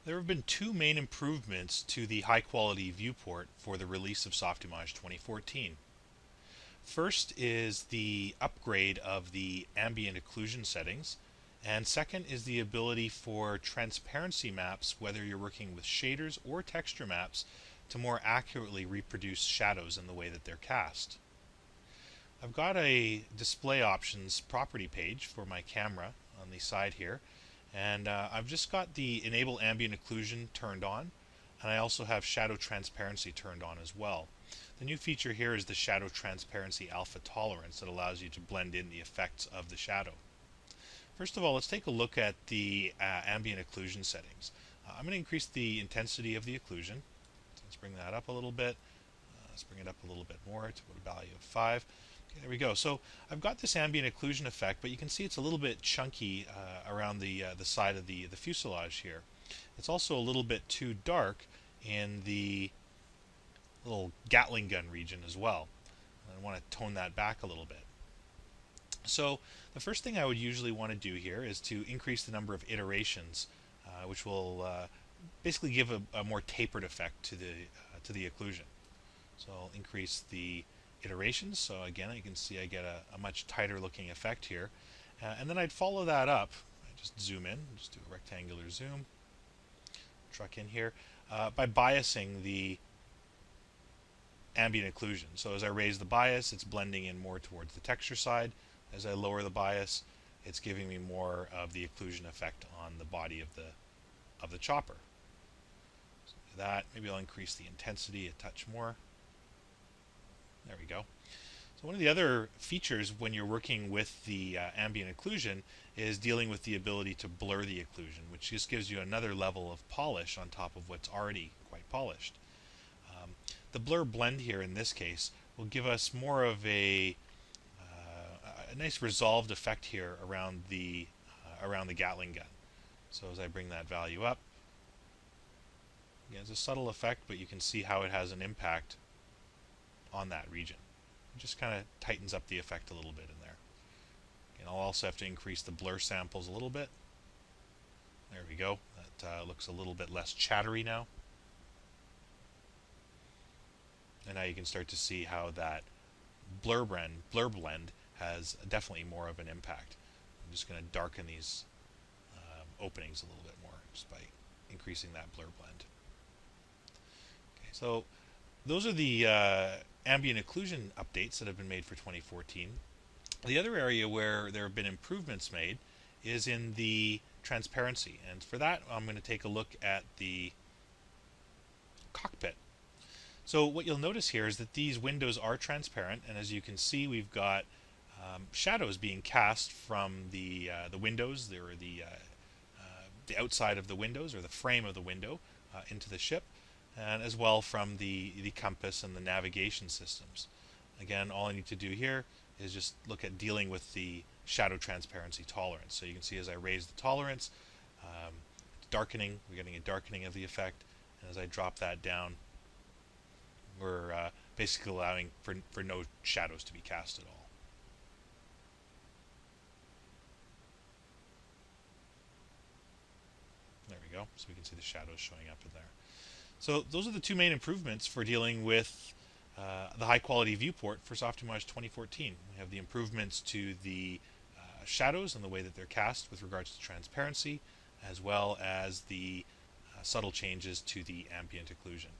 There have been two main improvements to the high-quality viewport for the release of Softimage 2014. First is the upgrade of the ambient occlusion settings, and second is the ability for transparency maps, whether you're working with shaders or texture maps, to more accurately reproduce shadows in the way that they're cast. I've got a display options property page for my camera on the side here, and I've just got the enable ambient occlusion turned on, and I also have shadow transparency turned on as well. The new feature here is the shadow transparency alpha tolerance that allows you to blend in the effects of the shadow. First of all, let's take a look at the ambient occlusion settings. I'm going to increase the intensity of the occlusion. So let's bring that up a little bit. Let's bring it up a little bit more to a value of 5. Okay, there we go. So I've got this ambient occlusion effect, but you can see it's a little bit chunky around the side of the fuselage here. It's also a little bit too dark in the little Gatling gun region as well. I want to tone that back a little bit. So the first thing I would usually want to do here is to increase the number of iterations, which will basically give a more tapered effect to the occlusion. So I'll increase the iterations. So again, you can see I get a much tighter looking effect here. And then I'd follow that up. I just zoom in, just do a rectangular zoom, truck in here, by biasing the ambient occlusion. So as I raise the bias, it's blending in more towards the texture side. As I lower the bias, it's giving me more of the occlusion effect on the body of the chopper. So that, maybe I'll increase the intensity a touch more. There we go. So one of the other features when you're working with the ambient occlusion is dealing with the ability to blur the occlusion, which just gives you another level of polish on top of what's already quite polished. The blur blend here in this case will give us more of a nice resolved effect here around the Gatling gun. So as I bring that value up, again, it's a subtle effect, but you can see how it has an impact on that region. It just kind of tightens up the effect a little bit in there. And I'll also have to increase the blur samples a little bit. There we go. That looks a little bit less chattery now. And now you can start to see how that blur blend has definitely more of an impact. I'm just going to darken these openings a little bit more just by increasing that blur blend. Okay, so those are the ambient occlusion updates that have been made for 2014. The other area where there have been improvements made is in the transparency, and for that I'm going to take a look at the cockpit. So what you'll notice here is that these windows are transparent, and as you can see, we've got shadows being cast from the windows, or the outside of the windows, or the frame of the window, into the ship, and as well from the compass and the navigation systems. Again, all I need to do here is just look at dealing with the shadow transparency tolerance. So you can see as I raise the tolerance, darkening, we're getting a darkening of the effect, and as I drop that down, we're basically allowing for no shadows to be cast at all. There we go. So we can see the shadows showing up in there. So those are the two main improvements for dealing with the high-quality viewport for Softimage 2014. We have the improvements to the shadows and the way that they're cast with regards to transparency, as well as the subtle changes to the ambient occlusion.